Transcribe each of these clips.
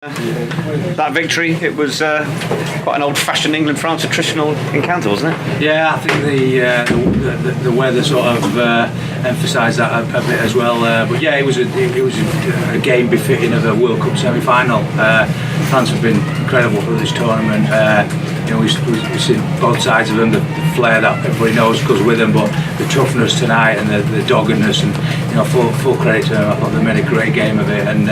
That victory, it was quite an old-fashioned England-France attritional encounter, wasn't it? Yeah, I think the weather sort of emphasised that a bit as well. But yeah, it was a game befitting of a World Cup semi-final. France have been incredible for this tournament. We've seen both sides of them. The flair that everybody knows goes with them, but the toughness tonight and the doggedness, and full credit to them. I thought they made a great game of it, and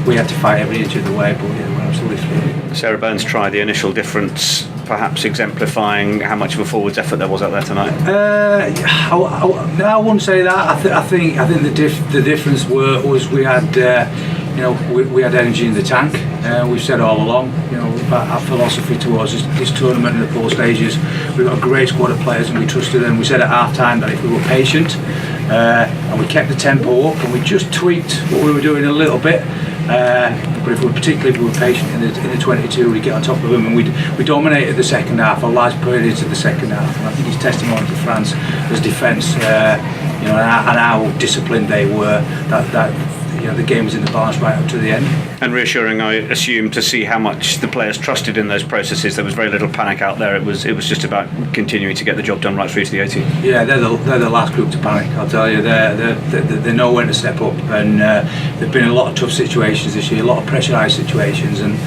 we had to fight every inch of the way. But yeah, we're absolutely through. Sarah Burns tried the initial difference, perhaps exemplifying how much of a forwards effort there was out there tonight. I wouldn't say that. I think the difference was we had. We had energy in the tank. We've said all along, our philosophy towards this tournament in the pool stages, we've got a great squad of players and we trusted them. We said at half time that if we were patient and we kept the tempo up and we just tweaked what we were doing a little bit, but if we were patient in the 22, we'd get on top of them, and we dominated the second half, a large periods of the second half. And I think it's testimony to France as defence, and how disciplined they were. The game was in the balance right up to the end. And reassuring, I assume, to see how much the players trusted in those processes. There was very little panic out there. It was just about continuing to get the job done right through to the 80. Yeah, they're the last group to panic. I'll tell you, they know when to step up, and there've been a lot of tough situations this year, a lot of pressurised situations, and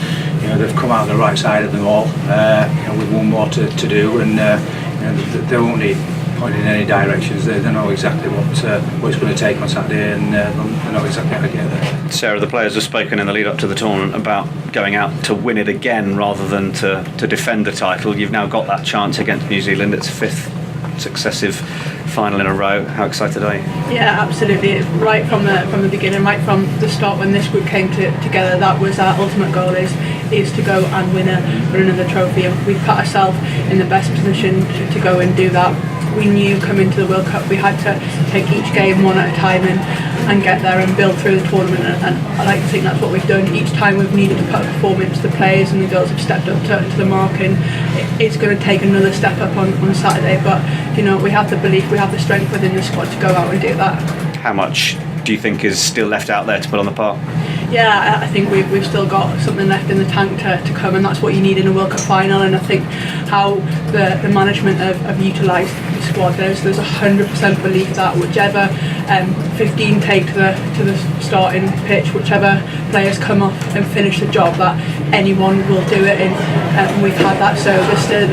they've come out on the right side of them all. With one more to do, and they won't need pointing in any directions. They know exactly what it's going to take on Saturday, and they know exactly how to get there. Sarah, the players have spoken in the lead up to the tournament about going out to win it again rather than to defend the title. You've now got that chance against New Zealand. It's a fifth successive final in a row. How excited are you? Yeah, absolutely. Right from the beginning, right from the start, when this group came together, that was our ultimate goal, is to go and win another trophy, and we put ourselves in the best position to go and do that. We knew coming to the World Cup we had to take each game one at a time and get there and build through the tournament, and I like to think that's what we've done. Each time we've needed to put a performance, the players and the girls have stepped up to the mark, and it's going to take another step up on Saturday, but we have the belief, we have the strength within the squad to go out and do that. How much do you think is still left out there to put on the park? Yeah, I think we've still got something left in the tank to come, and that's what you need in a World Cup final. And I think how the management have utilised the squad, there's 100% belief that whichever 15 take to the starting pitch, whichever players come off and finish the job, that anyone will do it, and we've had that, so there's still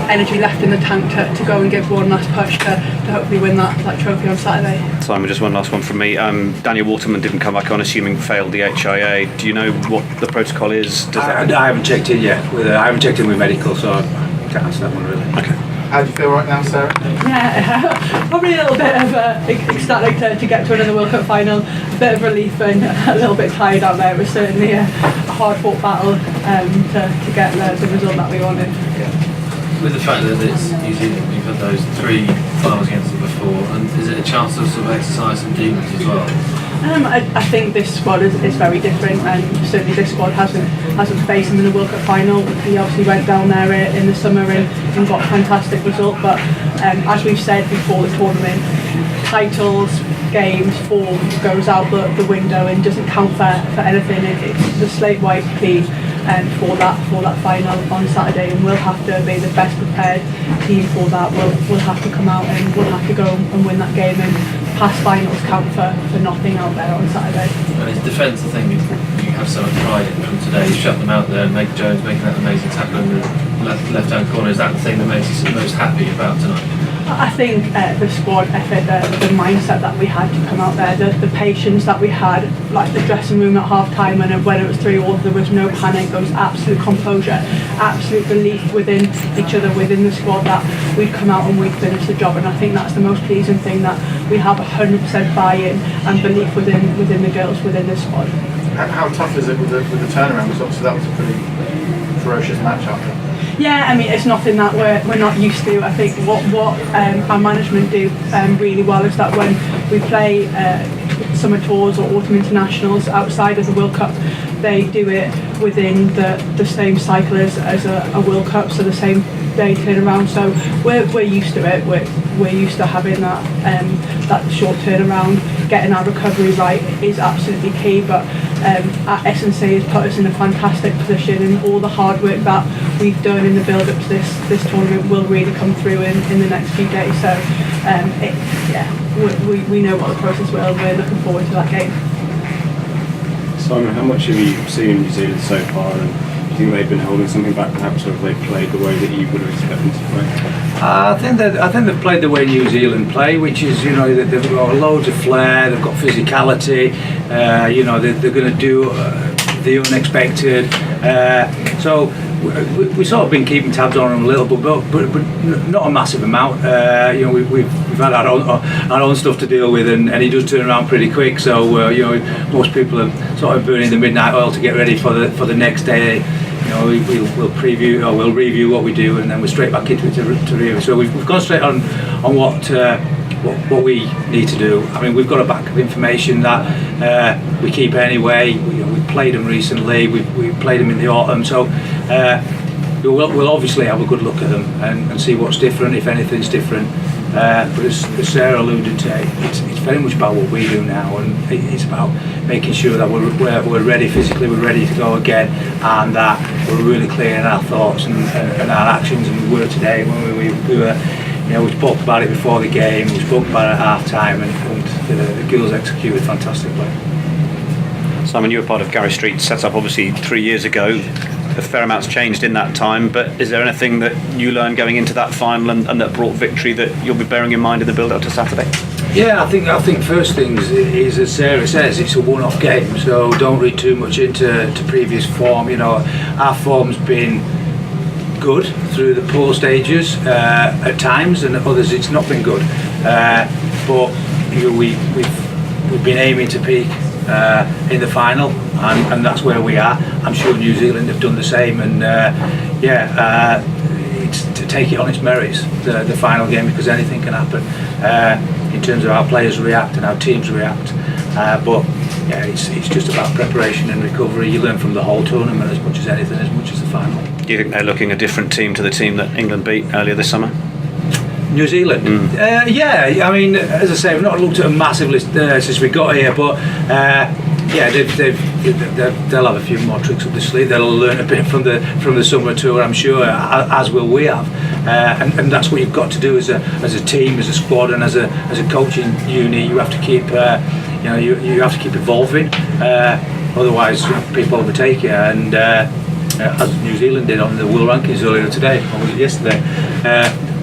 energy left in the tank to go and give one last push to hopefully win that trophy on Saturday. Simon, just one last one from me. Daniel Waterman didn't come back on, assuming failed the HIA. Do you know what the protocol is? I haven't checked in yet. I haven't checked in with medical, so I can't answer that one really. Okay. How do you feel right now, Sarah? Yeah, probably a little bit of ecstatic to get to another World Cup final, a bit of relief and a little bit tired out there. It was certainly a hard-fought battle to get the result that we wanted. With the fact that it's New Zealand, you've had those 3 finals against them before, and is it a chance to sort of exercise some demons as well? I think this squad is very different, and certainly this squad hasn't faced them in the World Cup final. He obviously went down there in the summer and got a fantastic result, but as we've said before the tournament, titles, games, form goes out the window and doesn't count for anything. It's the slate white clean for that final on Saturday, and we'll have to be the best prepared team for that. We'll have to come out and we'll have to go and win that game, and past finals count for nothing out there on Saturday. And it's defence, I think you have so much pride in from today. You shut them out there, and Meg Jones making that amazing tackle in the left-hand corner. Is that the thing that makes you most happy about tonight? I think the squad effort, the mindset that we had to come out there, the patience that we had, like the dressing room at half time, and when it was 3-3, there was no panic, there was absolute composure, absolute belief within each other, within the squad, that we'd come out and we'd finish the job. And I think that's the most pleasing thing, that we have 100% buy-in and belief within the girls, within the squad. How tough is it with the turnaround? Because obviously that was a pretty ferocious match out there. Yeah, I mean, it's nothing that we're not used to. I think what our management do really well is that when we play summer tours or autumn internationals outside of the World Cup, they do it within the same cycle as a World Cup, so the same day turnaround. So we're used to it. We're used to having that short turnaround. Getting our recovery right is absolutely key, but at S&C has put us in a fantastic position, and all the hard work that we've done in the build up to this tournament will really come through in the next few days. So we know what the process will, and we're looking forward to that game. Simon, how much have you seen in New Zealand so far, and do you think they've been holding something back perhaps, or have they played the way that you would have expected to play? I think they've played the way New Zealand play, which is, you know, they've got loads of flair, they've got physicality, you know, they're going to do the unexpected. So we sort of been keeping tabs on them a little bit, but not a massive amount. You know, we've had our own stuff to deal with, and he does turn around pretty quick. So you know, most people are sort of burning the midnight oil to get ready for the next day. You know, we'll preview or we'll review what we do, and then we're straight back into it to review. So we've gone straight on what we need to do. I mean, we've got a bank of information that we keep anyway. We've played them recently. We played them in the autumn. So we'll obviously have a good look at them and see what's different, if anything's different. But as Sarah alluded to, it's very much about what we do now, and it's about making sure that we're ready physically, we're ready to go again, and that we're really clear in our thoughts and our actions. And we were today when we were. You know, we spoke about it before the game, we spoke about it at half time, and the girls executed fantastically. Simon, you were part of Gary Street's setup obviously 3 years ago. A fair amount's changed in that time, but is there anything that you learned going into that final and that brought victory that you'll be bearing in mind in the build-up to Saturday? Yeah, I think first things is, as Sarah says, it's a one-off game, so don't read too much into previous form. You know, our form's been good through the poor stages at times, and at others it's not been good. But you know, we've been aiming to peak in the final, and that's where we are. I'm sure New Zealand have done the same, and it's to take it on its merits, the final game, because anything can happen in terms of how players react and how teams react. But yeah, it's just about preparation and recovery. You learn from the whole tournament as much as anything, as much as the final. Do you think they're looking a different team to the team that England beat earlier this summer? New Zealand? Yeah, I mean, as I say, we've not looked at a massive list since we got here, but yeah, they'll have a few more tricks up the sleeve. They'll learn a bit from the summer tour, I'm sure, as will we have. And that's what you've got to do as a team, as a squad, and as a coaching unit. You have to keep, you have to keep evolving. Otherwise, people overtake you. And as New Zealand did on the world rankings earlier today, or was it yesterday?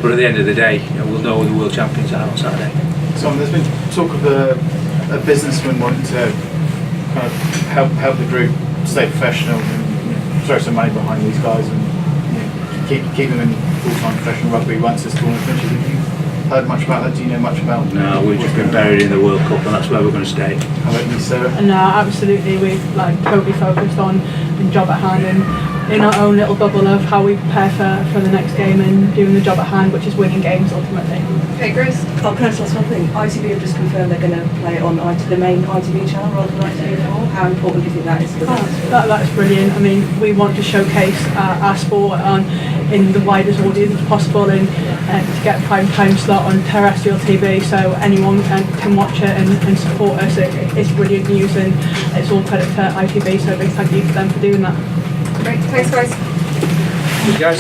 But at the end of the day, we'll know who the world champions are on Saturday. So there's been talk of a businessman wanting to kind of help the group stay professional and throw some money behind these guys and keep them in full-time professional rugby once this tournament finishes. Have you heard much about that? Do you know much about? No, we've just been buried in the World Cup, and that's where we're going to stay. How about you, Sarah? No, absolutely. We've totally focused on the job at hand and in our own little bubble of how we prepare for the next game and doing the job at hand, which is winning games ultimately. Okay, Grace. Oh, can I just ask one thing? ITV have just confirmed they're going to play on the main ITV channel rather than ITV4. How important do you think that is? That's brilliant. I mean, we want to showcase our sport in the widest audience possible, and to get a prime time slot on terrestrial TV so anyone can watch it and support us. It's brilliant news, and it's all credit to ITV, so a big thank you to them for doing that. Great, thanks guys. Thank you guys.